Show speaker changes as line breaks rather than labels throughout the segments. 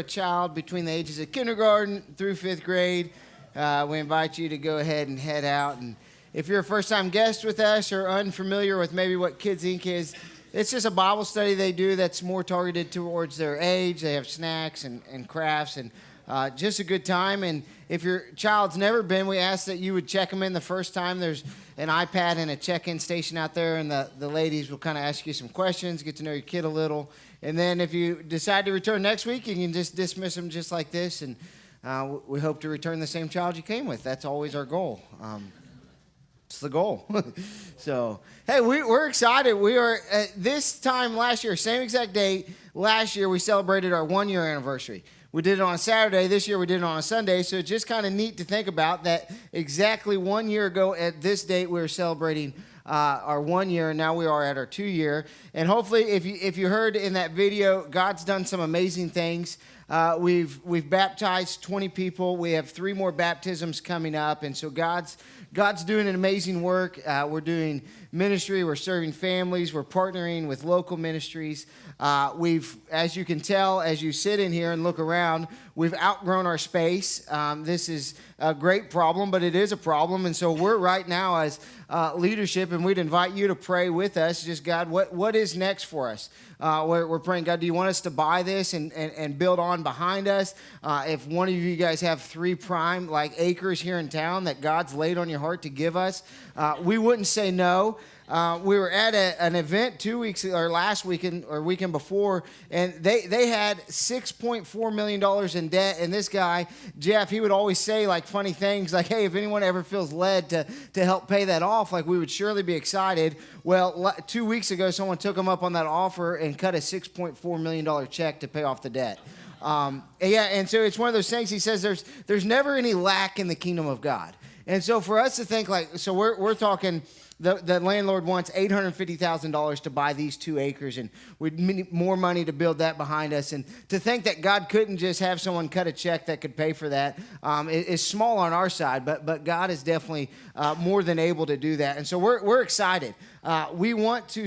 A child between the ages of kindergarten through fifth grade, we invite you to go ahead and head out. And if you're a first-time guest with us or unfamiliar with maybe what Kids Inc. is, it's just a Bible study they do that's more targeted towards their age. They have snacks and crafts and just a good time. And if your child's never been, we ask that you would check them in the first time. There's an iPad and a check-in station out there, and the ladies will kind of ask you some questions, get to know your kid a little. And then if you decide to return next week, you can just dismiss them just like this. And we hope to return the same child you came with. That's always our goal. It's the goal. So, hey, we're excited. We are, this time last year, same exact date, last year we celebrated our 1-year anniversary. We did it on a Saturday. This year we did it on a Sunday. So it's just kind of neat to think about that exactly 1 year ago at this date we were celebrating our 1 year, and now we are at our 2 year. And hopefully, if you heard in that video, God's done some amazing things. We've baptized 20 people. We have 3 more baptisms coming up, and so God's doing an amazing work. We're doing ministry. We're serving families. We're partnering with local ministries. As you can tell, as you sit in here and look around, we've outgrown our space. This is a great problem, but it is a problem. And so we're right now as leadership, and we'd invite you to pray with us. Just, God, what is next for us? We're praying, God, do you want us to buy this and build on behind us? If one of you guys have 3 prime acres here in town that God's laid on your heart to give us, we wouldn't say no. We were at an event 2 weeks or last weekend or weekend before, and they had $6.4 million in debt. And this guy, Jeff, he would always say funny things like, hey, if anyone ever feels led to help pay that off, we would surely be excited. Well, 2 weeks ago, someone took him up on that offer and cut a $6.4 million check to pay off the debt. And so it's one of those things. He says there's never any lack in the kingdom of God. And so for us to think so we're talking. The landlord wants $850,000 to buy these 2 acres, and we'd need more money to build that behind us. And to think that God couldn't just have someone cut a check that could pay for that is small on our side, but God is definitely more than able to do that. And so we're excited. We want to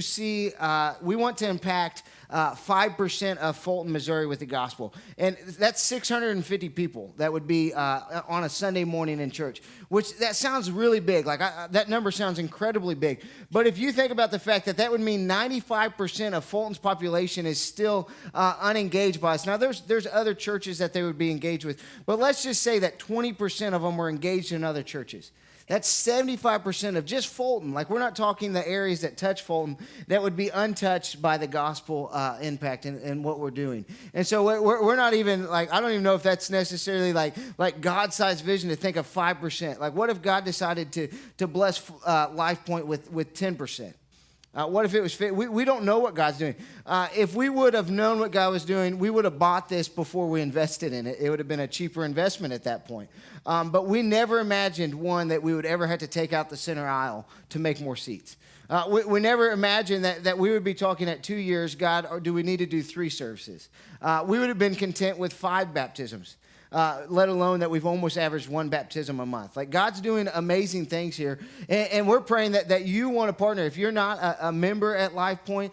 impact 5% of Fulton, Missouri with the gospel. And that's 650 people that would be on a Sunday morning in church, which that sounds really big. That number sounds incredibly big. But if you think about the fact that would mean 95% of Fulton's population is still unengaged by us. Now, there's other churches that they would be engaged with, but let's just say that 20% of them were engaged in other churches. That's 75% of just Fulton. We're not talking the areas that touch Fulton that would be untouched by the gospel impact and what we're doing. And so we're not even, I don't even know if that's necessarily like God-sized vision to think of 5%. What if God decided to bless LifePoint with 10%? What if it was fit? We don't know what God's doing. If we would have known what God was doing, we would have bought this before we invested in it. It would have been a cheaper investment at that point. But we never imagined, one, that we would ever have to take out the center aisle to make more seats. We never imagined that we would be talking at 2 years, God, or do we need to do 3 services? We would have been content with 5 baptisms. Let alone that we've almost averaged 1 baptism a month. God's doing amazing things here. And we're praying that you want to partner. If you're not a member at LifePoint,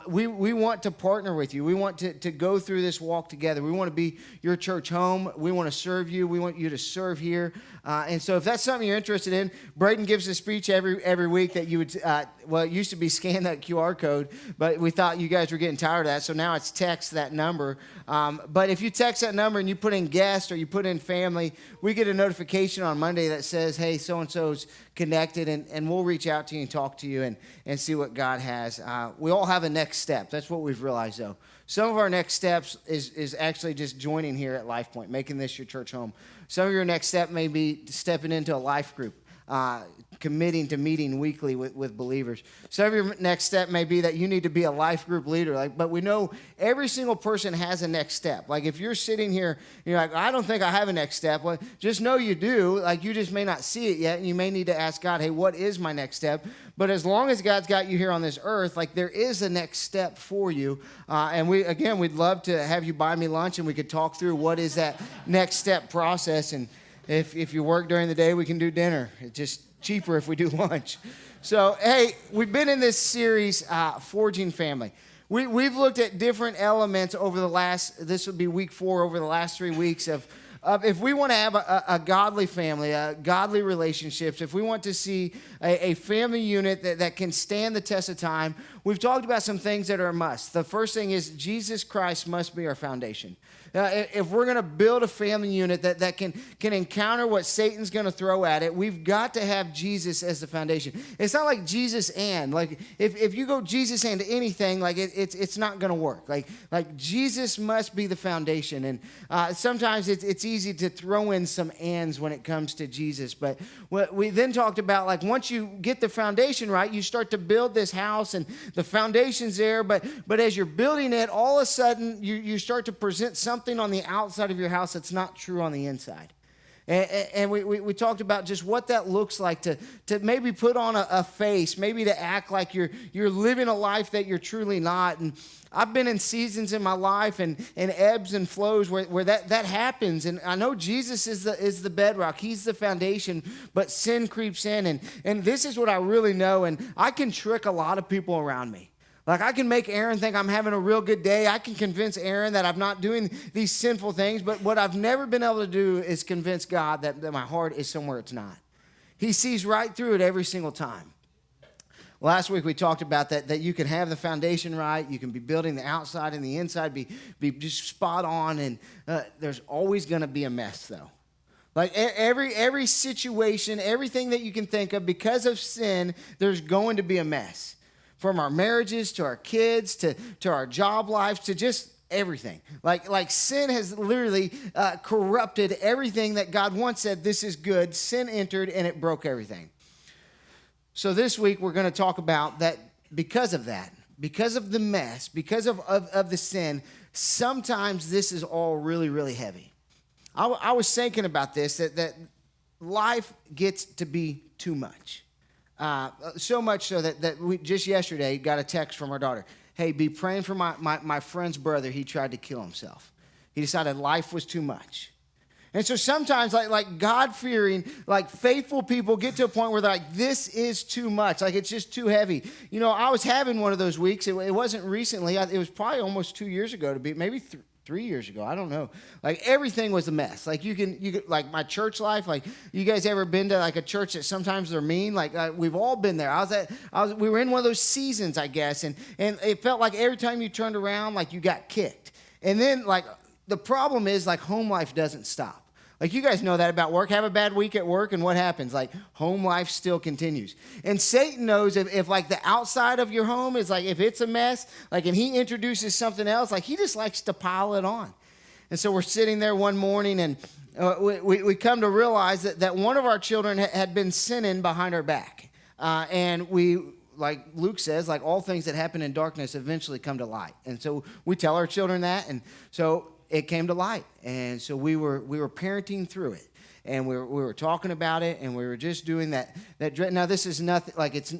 we want to partner with you. We want to go through this walk together. We want to be your church home. We want to serve you. We want you to serve here. And so if that's something you're interested in, Braden gives a speech every week that you would, it used to be scan that QR code, but we thought you guys were getting tired of that. So now it's text that number. But if you text that number and you put in guest or you put in family, we get a notification on Monday that says, hey, so-and-so's connected, and we'll reach out to you and talk to you and see what God has. We all have a next step. That's what we've realized, though. Some of our next steps is actually just joining here at LifePoint, making this your church home. Some of your next step may be stepping into a life group, committing to meeting weekly with believers. Some of your next step may be that you need to be a life group leader. But we know every single person has a next step. If you're sitting here, you're like, I don't think I have a next step. Well, just know you do. You just may not see it yet, and you may need to ask God, hey, what is my next step? But as long as God's got you here on this earth, there is a next step for you. And we'd love to have you buy me lunch, and we could talk through what is that next step process. And if you work during the day, we can do dinner. It's just cheaper if we do lunch. So, hey, we've been in this series, Forging Family. we've looked at different elements over this would be week 4, over the last 3 weeks of if we want to have a godly family, godly relationships, if we want to see a family unit that can stand the test of time, we've talked about some things that are a must. The first thing is Jesus Christ must be our foundation. If we're going to build a family unit that can encounter what Satan's going to throw at it, we've got to have Jesus as the foundation. It's not like Jesus and. Like, if you go Jesus and anything, like it's not going to work. Like Jesus must be the foundation. And sometimes it's easy to throw in some ands when it comes to Jesus. But what we then talked about, like, once you get the foundation right, you start to build this house and the foundation's there. But as you're building it, all of a sudden you start to present something on the outside of your house that's not true on the inside. And we talked about just what that looks like to maybe put on a face, maybe to act like you're living a life that you're truly not. And I've been in seasons in my life and ebbs and flows where that happens. And I know Jesus is the bedrock. He's the foundation, but sin creeps in. And this is what I really know. And I can trick a lot of people around me. Like, I can make Aaron think I'm having a real good day. I can convince Aaron that I'm not doing these sinful things. But what I've never been able to do is convince God that my heart is somewhere it's not. He sees right through it every single time. Last week we talked about that you can have the foundation right. You can be building the outside and the inside, be just spot on. And there's always going to be a mess, though. Like, every situation, everything that you can think of, because of sin, there's going to be a mess. From our marriages to our kids to our job lives to just everything. Like sin has literally corrupted everything that God once said, this is good. Sin entered and it broke everything. So this week we're going to talk about that because of that, because of the mess, because of the sin, sometimes this is all really, really heavy. I was thinking about this, that life gets to be too much. So much so that we just yesterday got a text from our daughter. Hey, be praying for my friend's brother. He tried to kill himself. He decided life was too much. And so sometimes like God-fearing, like faithful people get to a point where they're like, this is too much. Like, it's just too heavy. You know, I was having one of those weeks. It wasn't recently. It was probably almost 2 years ago, to be maybe 3 years ago. I don't know. Like, everything was a mess. Like, you can like my church life. Like, you guys ever been to like a church that sometimes they're mean? Like, we've all been there. We were in one of those seasons, I guess, and it felt like every time you turned around, like you got kicked. And then like the problem is, like, home life doesn't stop. Like, you guys know that about work. Have a bad week at work, and what happens? Like, home life still continues. And Satan knows if like the outside of your home is like, if it's a mess, like, and he introduces something else, like, he just likes to pile it on. And so we're sitting there one morning, and we come to realize that one of our children had been sinning behind our back. And we, like Luke says, like, all things that happen in darkness eventually come to light. And so we tell our children that, and so it came to light. And so we were parenting through it. And we were talking about it, and we were just doing that. Now, this is nothing, like, it's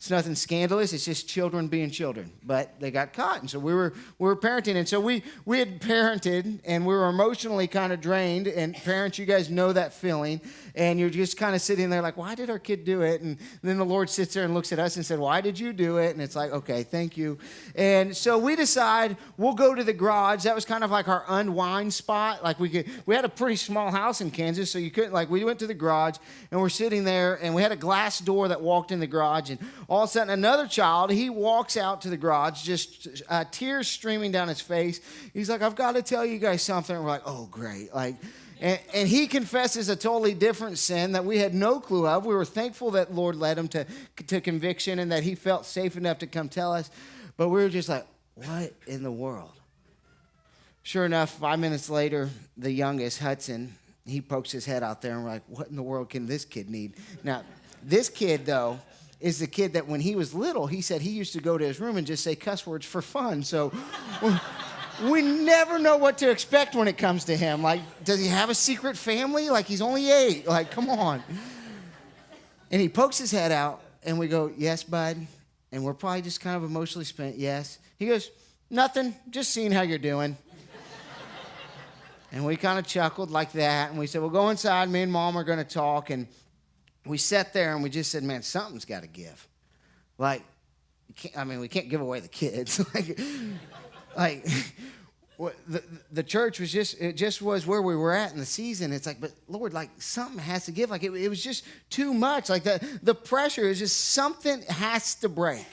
nothing scandalous. It's just children being children. But they got caught, and so we were parenting. And so we had parented, and we were emotionally kind of drained. And parents, you guys know that feeling. And you're just kind of sitting there like, why did our kid do it? And then the Lord sits there and looks at us and said, why did you do it? And it's like, okay, thank you. And so we decide we'll go to the garage. That was kind of like our unwind spot. Like, we had a pretty small house in Kansas, so you couldn't, like, we went to the garage, and we're sitting there, and we had a glass door that walked in the garage, and all of a sudden another child, he walks out to the garage, just tears streaming down his face. He's like, I've got to tell you guys something. And we're like, oh, great. Like, and he confesses a totally different sin that we had no clue of. We were thankful that Lord led him to conviction and that he felt safe enough to come tell us. But we were just like, what in the world? Sure enough, 5 minutes later, the youngest, Hudson, he pokes his head out there, and we're like, what in the world can this kid need? Now, this kid, though, is the kid that when he was little, he said he used to go to his room and just say cuss words for fun. So we never know what to expect when it comes to him. Like, does he have a secret family? Like, he's only 8. Like, come on. And he pokes his head out, and we go, yes, bud. And we're probably just kind of emotionally spent, yes. He goes, nothing, just seeing how you're doing. And we kind of chuckled like that, and we said, well, go inside. Me and Mom are going to talk. And we sat there, and we just said, man, something's got to give. Like, we can't give away the kids. like the church was just was where we were at in the season. It's like, but Lord, like something has to give. Like it was just too much. Like the pressure is just something has to break.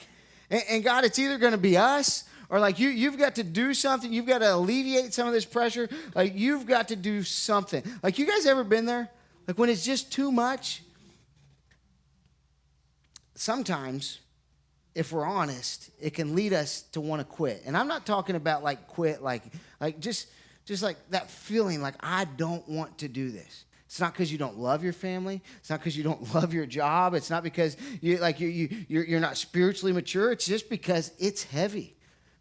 And God, it's either going to be us or like you've got to do something. You've got to alleviate some of this pressure. Like you've got to do something. Like you guys ever been there? Like when it's just too much? Sometimes, if we're honest, it can lead us to want to quit. And I'm not talking about like quit, like just like that feeling like I don't want to do this. It's not because you don't love your family. It's not because you don't love your job. It's not because you're not spiritually mature. It's just because it's heavy.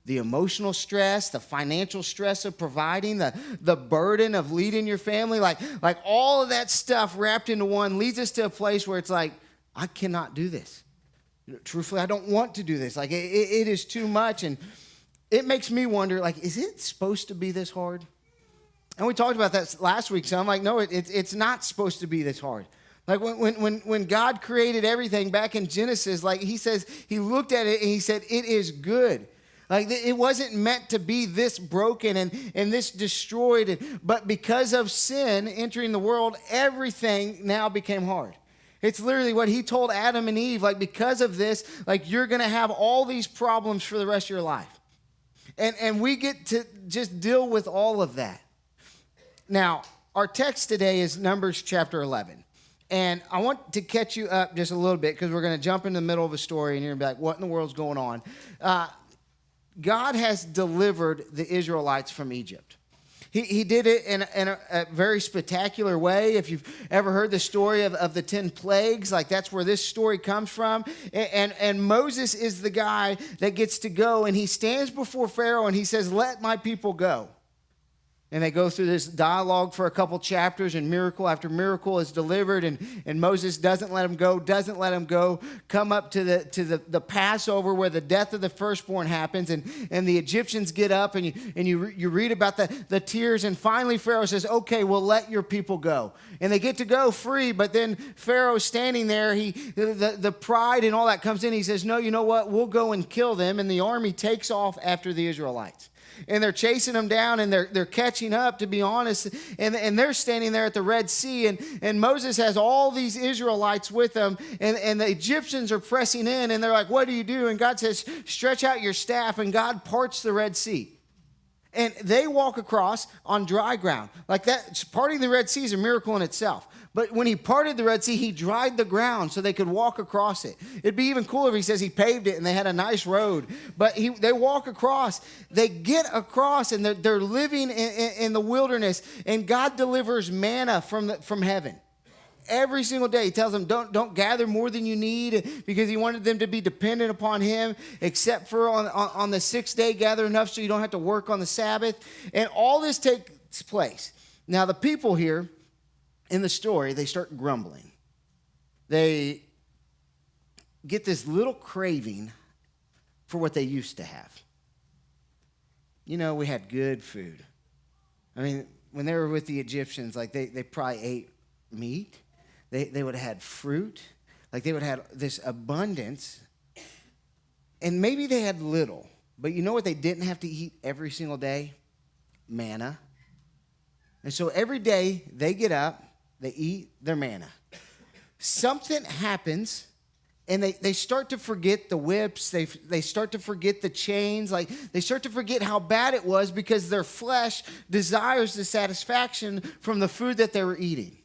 The emotional stress, the financial stress of providing, the burden of leading your family, like all of that stuff wrapped into one leads us to a place where it's like, I cannot do this. Truthfully, I don't want to do this. Like, it is too much. And it makes me wonder, like, is it supposed to be this hard? And we talked about that last week. So I'm like, no, it's not supposed to be this hard. Like, when God created everything back in Genesis, like, he says, he looked at it and he said, it is good. Like, it wasn't meant to be this broken and this destroyed. But because of sin entering the world, everything now became hard. It's literally what he told Adam and Eve, like because of this, like you're going to have all these problems for the rest of your life. And we get to just deal with all of that. Now, our text today is Numbers chapter 11. And I want to catch you up just a little bit because we're going to jump in the middle of a story and you're going to be like, what in the world's going on? God has delivered the Israelites from Egypt. He did it in a very spectacular way. If you've ever heard the story of the 10 plagues, like that's where this story comes from. And Moses is the guy that gets to go, and he stands before Pharaoh and he says, let my people go. And they go through this dialogue for a couple chapters, and miracle after miracle is delivered, and Moses doesn't let him go, come up to the Passover where the death of the firstborn happens, and the Egyptians get up, and you read about the tears, and finally Pharaoh says, okay, we'll let your people go. And they get to go free, but then Pharaoh's standing there, the pride and all that comes in, he says, no, you know what, we'll go and kill them, and the army takes off after the Israelites. And they're chasing them down, and they're catching up, to be honest. And they're standing there at the Red Sea, and Moses has all these Israelites with them, and the Egyptians are pressing in, and they're like, what do you do? And God says, stretch out your staff, and God parts the Red Sea. And they walk across on dry ground. Like that, parting the Red Sea is a miracle in itself. But when he parted the Red Sea, he dried the ground so they could walk across it. It'd be even cooler if he says he paved it and they had a nice road. But they walk across. They get across, and they're living in the wilderness. And God delivers manna from heaven. Every single day, he tells them, don't gather more than you need, because he wanted them to be dependent upon him, except for on the sixth day, gather enough so you don't have to work on the Sabbath. And all this takes place. Now, the people here in the story, they start grumbling. They get this little craving for what they used to have. You know, we had good food. I mean, when they were with the Egyptians, like they probably ate meat. They would have had fruit. Like they would have this abundance. And maybe they had little. But you know what they didn't have to eat every single day? Manna. And so every day they get up, they eat their manna. Something happens, and they start to forget the whips. They start to forget the chains. Like they start to forget how bad it was, because their flesh desires the satisfaction from the food that they were eating.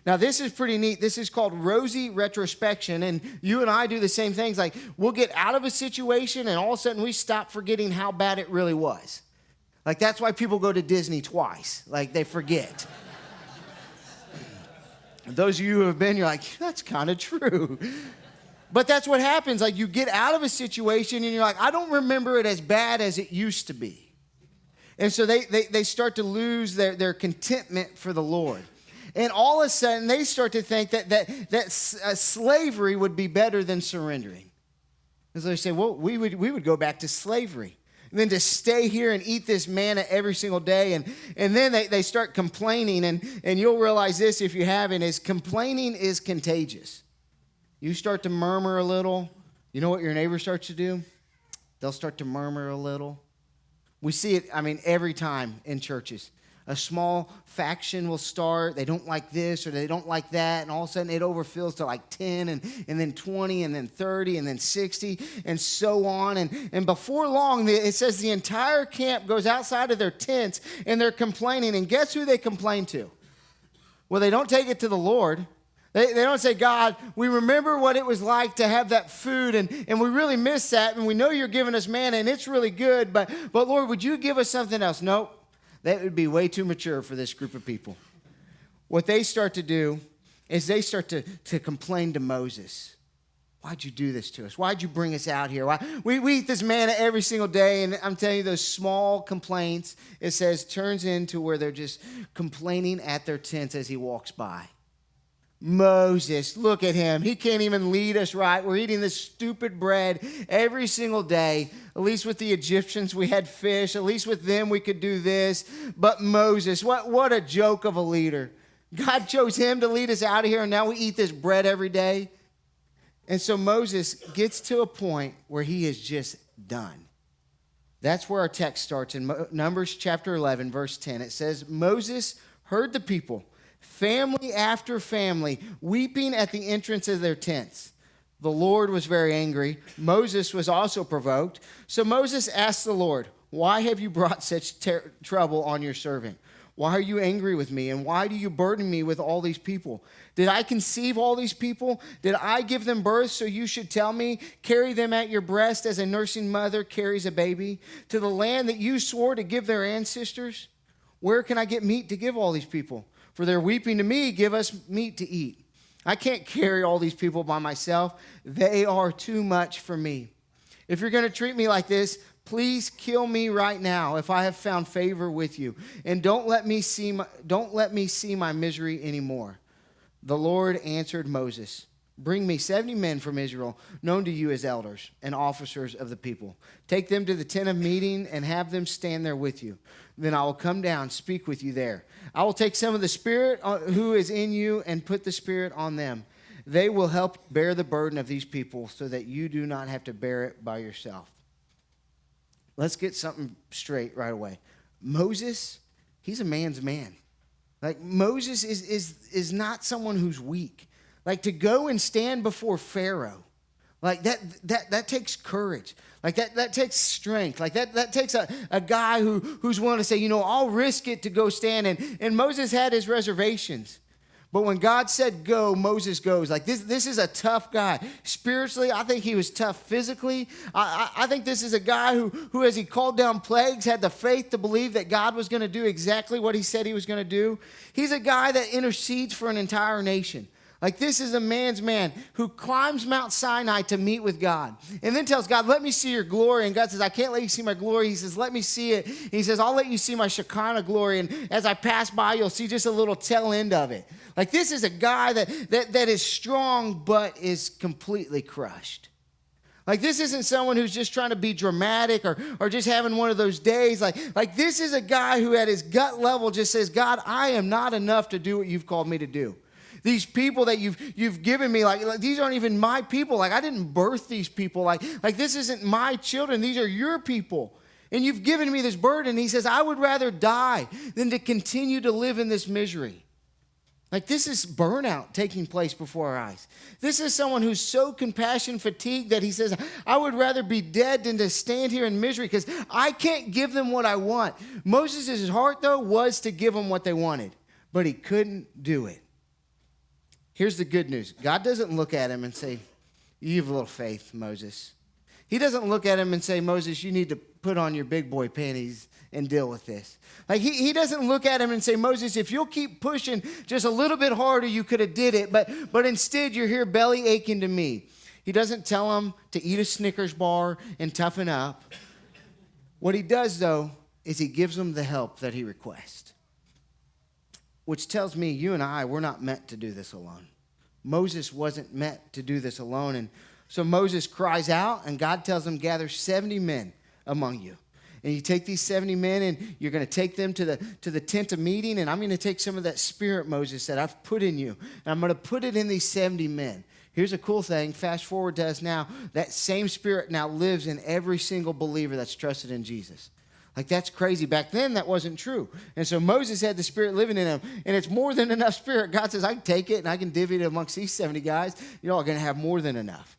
Now, this is pretty neat. This is called rosy retrospection, and you and I do the same things. Like, we'll get out of a situation, and all of a sudden, we stop forgetting how bad it really was. Like, that's why people go to Disney twice. Like, they forget. Those of you who have been, you're like, that's kind of true. But that's what happens. Like, you get out of a situation, and you're like, I don't remember it as bad as it used to be. And so they start to lose their contentment for the Lord. And all of a sudden, they start to think that slavery would be better than surrendering. And so they say, well, we would go back to slavery. And then to stay here and eat this manna every single day. And then they start complaining. And you'll realize this if you haven't, is complaining is contagious. You start to murmur a little. You know what your neighbor starts to do? They'll start to murmur a little. We see it, every time in churches. A small faction will start. They don't like this or they don't like that. And all of a sudden it overfills to like 10 and then 20 and then 30 and then 60 and so on. And before long, it says the entire camp goes outside of their tents and they're complaining. And guess who they complain to? Well, they don't take it to the Lord. They don't say, God, we remember what it was like to have that food, and we really miss that, and we know you're giving us manna, and it's really good, but Lord, would you give us something else? Nope. That would be way too mature for this group of people. What they start to do is they start to complain to Moses. Why'd you do this to us? Why'd you bring us out here? We eat this manna every single day, and I'm telling you, those small complaints, it says, turns into where they're just complaining at their tents as he walks by. Moses, look at him. He can't even lead us right. We're eating this stupid bread every single day. At least with the Egyptians, we had fish. At least with them, we could do this. But Moses, what a joke of a leader. God chose him to lead us out of here, and now we eat this bread every day. And so Moses gets to a point where he is just done. That's where our text starts in Numbers chapter 11, verse 10. It says, Moses heard the people, family after family, weeping at the entrance of their tents. The Lord was very angry. Moses was also provoked. So Moses asked the Lord, why have you brought such trouble on your servant? Why are you angry with me? And why do you burden me with all these people? Did I conceive all these people? Did I give them birth so you should tell me, carry them at your breast as a nursing mother carries a baby to the land that you swore to give their ancestors? Where can I get meat to give all these people? For they're weeping to me, give us meat to eat. I can't carry all these people by myself. They are too much for me. If you're going to treat me like this, please kill me right now if I have found favor with you. And don't let me see my misery anymore. The Lord answered Moses, bring me 70 men from Israel, known to you as elders and officers of the people. Take them to the tent of meeting and have them stand there with you. Then I will come down, speak with you there. I will take some of the Spirit who is in you and put the Spirit on them. They will help bear the burden of these people so that you do not have to bear it by yourself. Let's get something straight right away. Moses, he's a man's man. Like Moses is not someone who's weak. Like to go and stand before Pharaoh, like that takes courage. Like that takes strength. Like that takes a guy who's willing to say, I'll risk it to go stand. And Moses had his reservations. But when God said go, Moses goes. Like this is a tough guy. Spiritually, I think he was tough physically. I think this is a guy who, as he called down plagues, had the faith to believe that God was going to do exactly what he said he was going to do. He's a guy that intercedes for an entire nation. Like this is a man's man who climbs Mount Sinai to meet with God and then tells God, let me see your glory. And God says, I can't let you see my glory. He says, let me see it. And he says, I'll let you see my Shekinah glory. And as I pass by, you'll see just a little tail end of it. Like this is a guy that is strong but is completely crushed. Like this isn't someone who's just trying to be dramatic or just having one of those days. Like this is a guy who at his gut level just says, God, I am not enough to do what you've called me to do. These people that you've given me, like these aren't even my people. Like I didn't birth these people. Like this isn't my children. These are your people. And you've given me this burden. He says, I would rather die than to continue to live in this misery. Like this is burnout taking place before our eyes. This is someone who's so compassion fatigued that he says, I would rather be dead than to stand here in misery because I can't give them what I want. Moses' heart, though, was to give them what they wanted, but he couldn't do it. Here's the good news. God doesn't look at him and say, you have a little faith, Moses. He doesn't look at him and say, Moses, you need to put on your big boy panties and deal with this. Like he doesn't look at him and say, Moses, if you'll keep pushing just a little bit harder, you could have did it. But instead, you're here belly aching to me. He doesn't tell him to eat a Snickers bar and toughen up. What he does, though, is he gives him the help that he requests. Which tells me you and I, we're not meant to do this alone. Moses wasn't meant to do this alone. And so Moses cries out, and God tells him, gather 70 men among you. And you take these 70 men, and you're going to take them to the tent of meeting, and I'm going to take some of that spirit, Moses, that I've put in you, and I'm going to put it in these 70 men. Here's a cool thing. Fast forward to us now. That same Spirit now lives in every single believer that's trusted in Jesus. Like, that's crazy. Back then, that wasn't true. And so Moses had the Spirit living in him. And it's more than enough Spirit. God says, I can take it and I can divvy it amongst these 70 guys. You're all going to have more than enough.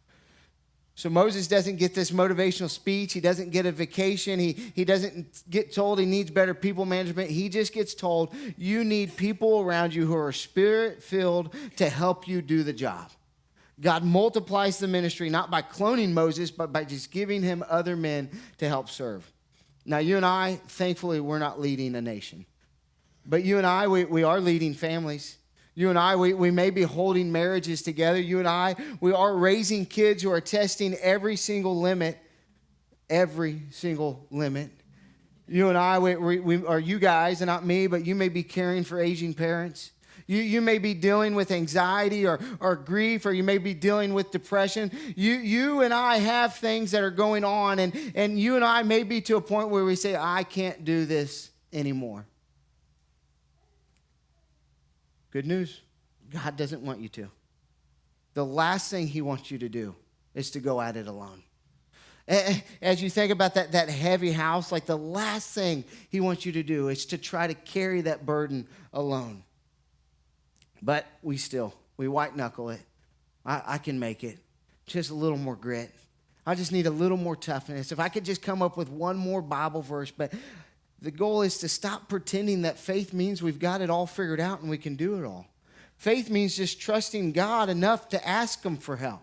So Moses doesn't get this motivational speech. He doesn't get a vacation. He doesn't get told he needs better people management. He just gets told, you need people around you who are Spirit-filled to help you do the job. God multiplies the ministry, not by cloning Moses, but by just giving him other men to help serve. Now, you and I, thankfully, we're not leading a nation. But you and I, we are leading families. You and I, we may be holding marriages together. You and I, we are raising kids who are testing every single limit. Every single limit. You and I, we are you guys, and not me, but you may be caring for aging parents. You may be dealing with anxiety or grief, or you may be dealing with depression. You and I have things that are going on, and you and I may be to a point where we say, I can't do this anymore. Good news, God doesn't want you to. The last thing he wants you to do is to go at it alone. As you think about that heavy house, like the last thing he wants you to do is to try to carry that burden alone. But we white knuckle it. I can make it. Just a little more grit. I just need a little more toughness. If I could just come up with one more Bible verse, but the goal is to stop pretending that faith means we've got it all figured out and we can do it all. Faith means just trusting God enough to ask him for help.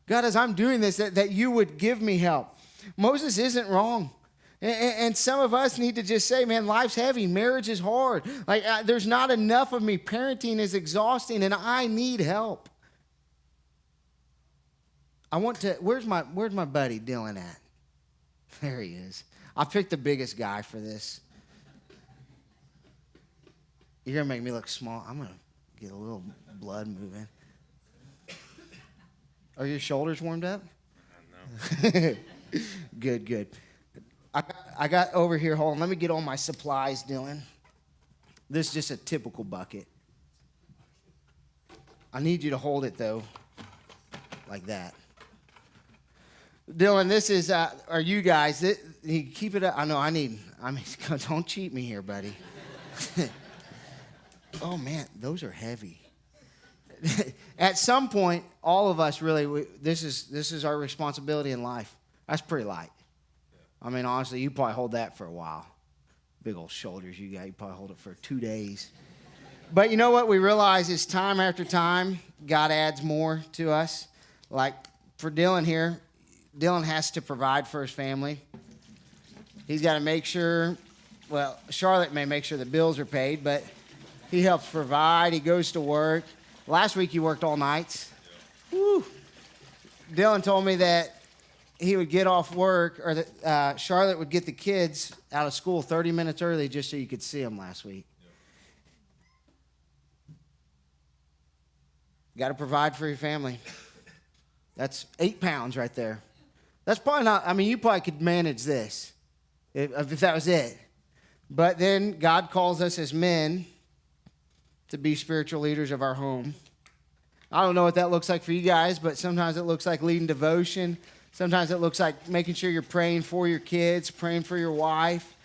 God, as I'm doing this, that you would give me help. Moses isn't wrong. And some of us need to just say, man, life's heavy. Marriage is hard. Like, there's not enough of me. Parenting is exhausting, and I need help. Where's my buddy Dylan at? There he is. I picked the biggest guy for this. You're going to make me look small. I'm going to get a little blood moving. Are your shoulders warmed up? No. Good. I got over here. Hold on. Let me get all my supplies, Dylan. This is just a typical bucket. I need you to hold it, though, like that. Dylan, this is, are you guys, keep it up. Don't cheat me here, buddy. Oh, man, those are heavy. At some point, all of us really, this is our responsibility in life. That's pretty light. I mean, honestly, you probably hold that for a while. Big old shoulders you got, you probably hold it for 2 days. But you know what we realize is time after time, God adds more to us. Like for Dylan here, Dylan has to provide for his family. He's got to make sure, well, Charlotte may make sure the bills are paid, but he helps provide. He goes to work. Last week he worked all nights. Woo. Dylan told me that he would get off work, or that Charlotte would get the kids out of school 30 minutes early just so you could see them last week. Got to provide for your family. That's 8 pounds right there. That's probably not, I mean, you probably could manage this if that was it. But then God calls us as men to be spiritual leaders of our home. I don't know what that looks like for you guys, but sometimes it looks like leading devotion. Sometimes it looks like making sure you're praying for your kids, praying for your wife,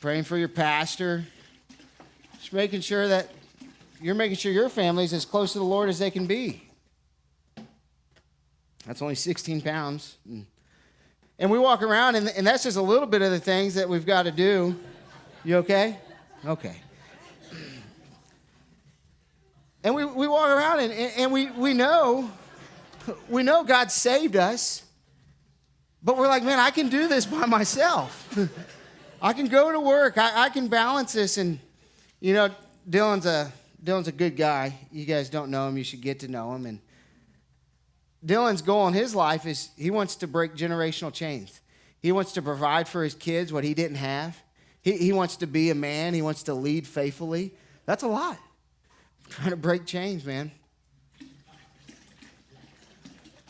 praying for your pastor. Just making sure that you're making sure your family's as close to the Lord as they can be. That's only 16 pounds. And we walk around, and that's just a little bit of the things that we've got to do. You okay? Okay. And we walk around, and we know God saved us, but we're like, man, I can do this by myself. I can go to work. I can balance this. And, you know, Dylan's a good guy. You guys don't know him. You should get to know him. And Dylan's goal in his life is he wants to break generational chains. He wants to provide for his kids what he didn't have. He wants to be a man. He wants to lead faithfully. That's a lot. I'm trying to break chains, man.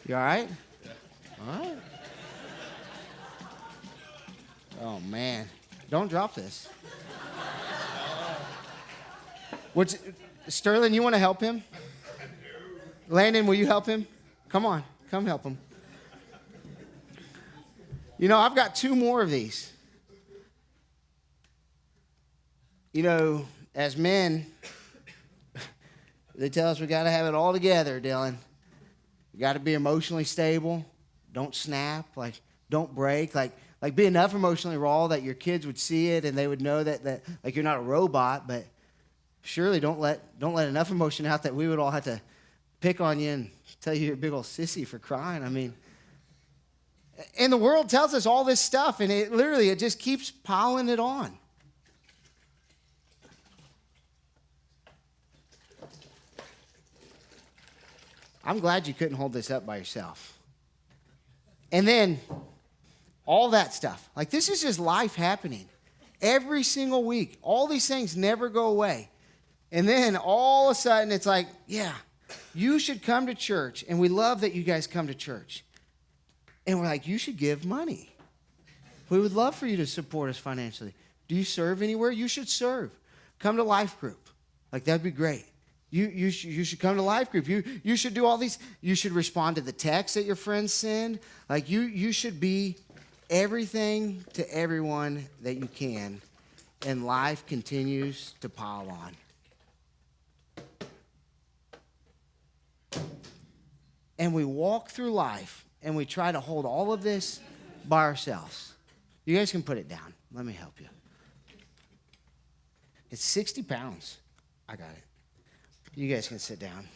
You all right? Yeah. All right. Oh, man. Don't drop this. Sterling, you want to help him? Landon, will you help him? Come on, come help him. You know, I've got 2 more of these. You know, as men, they tell us we got to have it all together, Dylan. You got to be emotionally stable. Don't snap. Like, don't break. Like be enough emotionally raw that your kids would see it and they would know that like you're not a robot. But surely don't let enough emotion out that we would all have to pick on you and tell you you're a big old sissy for crying. I mean, and the world tells us all this stuff, and it just keeps piling it on. I'm glad you couldn't hold this up by yourself. And then all that stuff. Like, this is just life happening every single week. All these things never go away. And then all of a sudden it's like, yeah, you should come to church. And we love that you guys come to church. And we're like, you should give money. We would love for you to support us financially. Do you serve anywhere? You should serve. Come to life group. Like, that'd be great. You should come to life group. You should do all these. You should respond to the texts that your friends send. Like, you should be everything to everyone that you can. And life continues to pile on. And we walk through life and we try to hold all of this by ourselves. You guys can put it down. Let me help you. It's 60 pounds. I got it. You guys can sit down.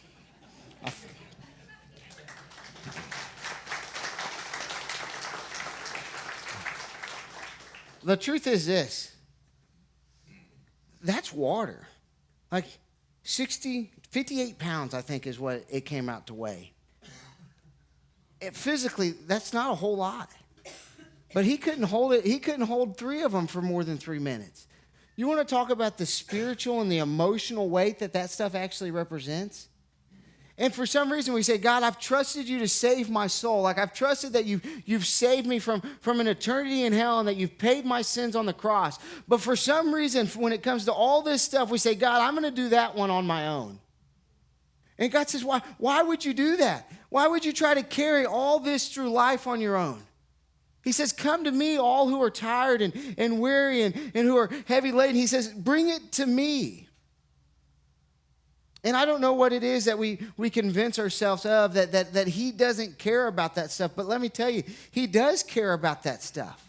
The truth is this. That's water. Like 58 pounds, I think, is what it came out to weigh. Physically, that's not a whole lot. But he couldn't hold it. He couldn't hold 3 of them for more than 3 minutes. You want to talk about the spiritual and the emotional weight that stuff actually represents? And for some reason we say, God, I've trusted you to save my soul. Like, I've trusted that you've saved me from an eternity in hell and that you've paid my sins on the cross. But for some reason, when it comes to all this stuff, we say, God, I'm going to do that one on my own. And God says, why would you do that? Why would you try to carry all this through life on your own? He says, come to me, all who are tired and weary and who are heavy laden. He says, bring it to me. And I don't know what it is that we convince ourselves of, that he doesn't care about that stuff. But let me tell you, he does care about that stuff.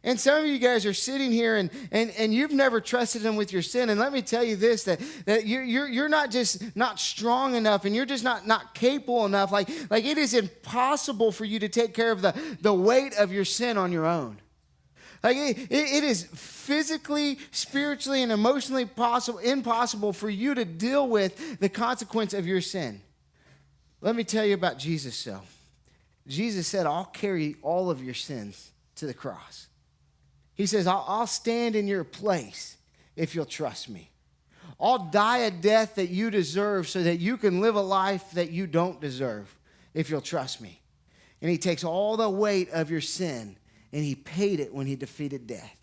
And some of you guys are sitting here and you've never trusted him with your sin. And let me tell you this, that you're not just not strong enough and you're just not capable enough. Like it is impossible for you to take care of the weight of your sin on your own. Like it is physically, spiritually, and emotionally impossible for you to deal with the consequence of your sin. Let me tell you about Jesus, though. Jesus said, I'll carry all of your sins to the cross. He says, I'll stand in your place if you'll trust me. I'll die a death that you deserve so that you can live a life that you don't deserve if you'll trust me. And he takes all the weight of your sin and he paid it when he defeated death.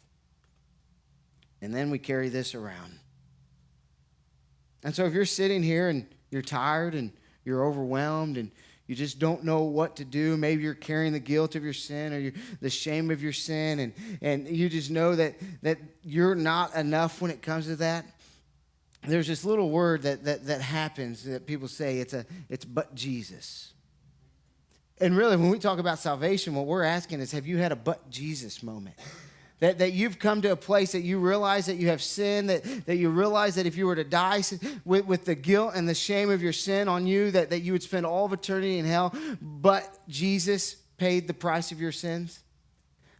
And then we carry this around. And so if you're sitting here and you're tired and you're overwhelmed and you just don't know what to do. Maybe you're carrying the guilt of your sin or the shame of your sin, and you just know that you're not enough when it comes to that. There's this little word that happens that people say, it's but Jesus. And really, when we talk about salvation, what we're asking is, have you had a but Jesus moment? That you've come to a place that you realize that you have sin, that you realize that if you were to die with the guilt and the shame of your sin on you, that you would spend all of eternity in hell, but Jesus paid the price of your sins.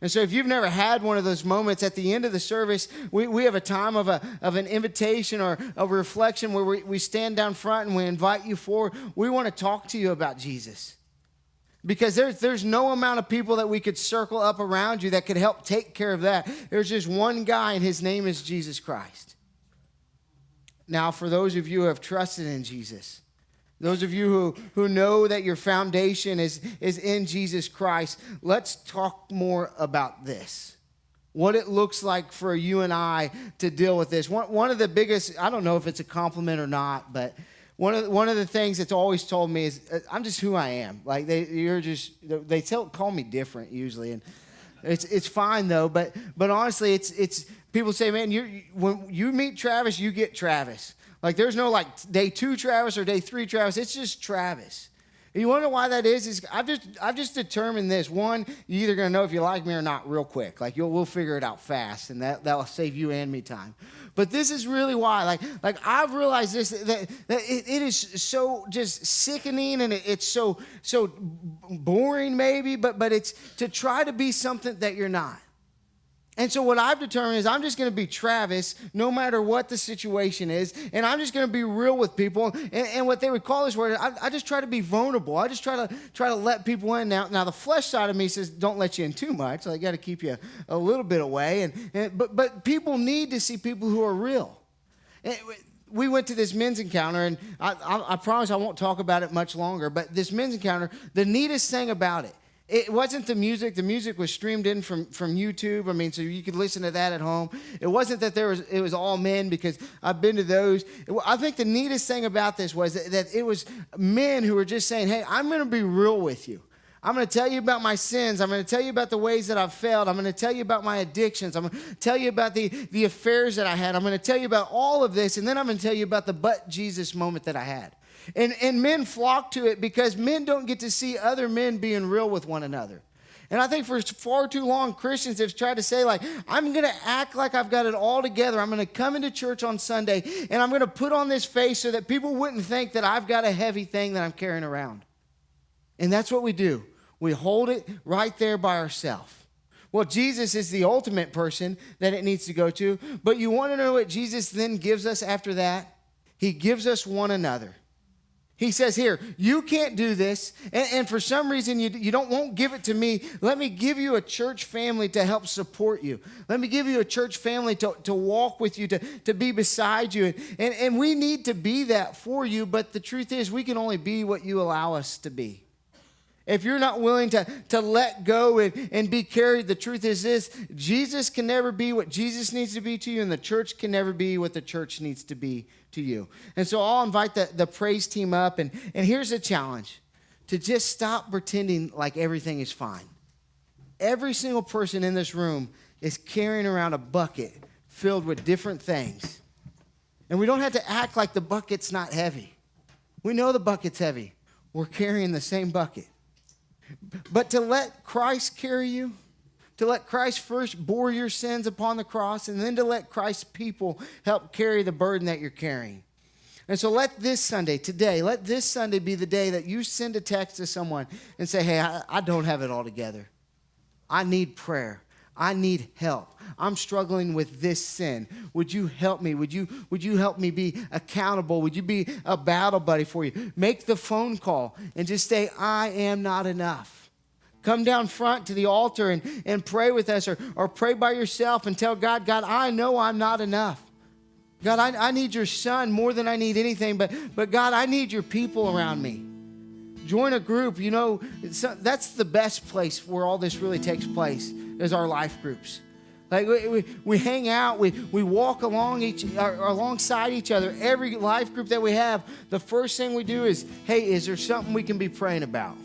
And so if you've never had one of those moments, at the end of the service, we have a time of an invitation or a reflection where we stand down front and we invite you forward. We want to talk to you about Jesus. Because there's no amount of people that we could circle up around you that could help take care of that. There's just one guy, and his name is Jesus Christ. Now, for those of you who have trusted in Jesus, those of you who know that your foundation is in Jesus Christ, let's talk more about this. What it looks like for you and I to deal with this. One of the biggest, I don't know if it's a compliment or not, but One of the things that's always told me is I'm just who I am. Like they call me different usually, and it's fine though. But honestly, it's people say, man, when you meet Travis, you get Travis. Like there's no like day 2 Travis or day 3 Travis. It's just Travis. And you want to know why that is I've just determined this. One, you're either going to know if you like me or not real quick. Like we'll figure it out fast, and that'll save you and me time. But this is really why. Like I've realized this, that it is so just sickening, and it's so boring maybe, but it's to try to be something that you're not. And so what I've determined is I'm just going to be Travis no matter what the situation is, and I'm just going to be real with people. And what they would call this word, I just try to be vulnerable. I just try to let people in. Now the flesh side of me says don't let you in too much. So I got to keep you a little bit away. But people need to see people who are real. We went to this men's encounter, and I promise I won't talk about it much longer. But this men's encounter, the neatest thing about it. It wasn't the music. The music was streamed in from YouTube. I mean, so you could listen to that at home. It wasn't that it was all men, because I've been to those. I think the neatest thing about this was that it was men who were just saying, hey, I'm going to be real with you. I'm going to tell you about my sins. I'm going to tell you about the ways that I've failed. I'm going to tell you about my addictions. I'm going to tell you about the affairs that I had. I'm going to tell you about all of this, and then I'm going to tell you about the but Jesus moment that I had. And men flock to it because men don't get to see other men being real with one another. And I think for far too long, Christians have tried to say, like, I'm going to act like I've got it all together. I'm going to come into church on Sunday, and I'm going to put on this face so that people wouldn't think that I've got a heavy thing that I'm carrying around. And that's what we do. We hold it right there by ourselves. Well, Jesus is the ultimate person that it needs to go to. But you want to know what Jesus then gives us after that? He gives us one another. He says here, you can't do this, and for some reason you won't give it to me. Let me give you a church family to help support you. Let me give you a church family to walk with you, to be beside you. And we need to be that for you, but the truth is we can only be what you allow us to be. If you're not willing to let go and be carried, the truth is this: Jesus can never be what Jesus needs to be to you, and the church can never be what the church needs to be to you. And so I'll invite the praise team up, and here's the challenge: to just stop pretending like everything is fine. Every single person in this room is carrying around a bucket filled with different things. And we don't have to act like the bucket's not heavy. We know the bucket's heavy. We're carrying the same bucket. But to let Christ carry you, to let Christ first bore your sins upon the cross, and then to let Christ's people help carry the burden that you're carrying. And so let this Sunday be the day that you send a text to someone and say, hey, I don't have it all together. I need prayer. I need help. I'm struggling with this sin. Would you help me? Would you help me be accountable? Would you be a battle buddy for you? Make the phone call and just say, I am not enough. Come down front to the altar and pray with us, or pray by yourself and tell God, I know I'm not enough. God, I need your son more than I need anything, but God, I need your people around me. Join a group. You know, that's the best place where all this really takes place, is our life groups. Like we hang out, we walk alongside each other. Every life group that we have, the first thing we do is, hey, is there something we can be praying about?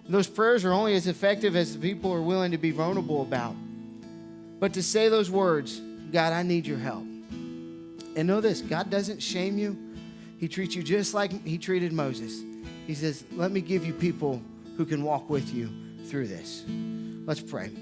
And those prayers are only as effective as the people are willing to be vulnerable about. But to say those words, God, I need your help. And know this, God doesn't shame you. He treats you just like he treated Moses. He says, let me give you people who can walk with you through this. Let's pray.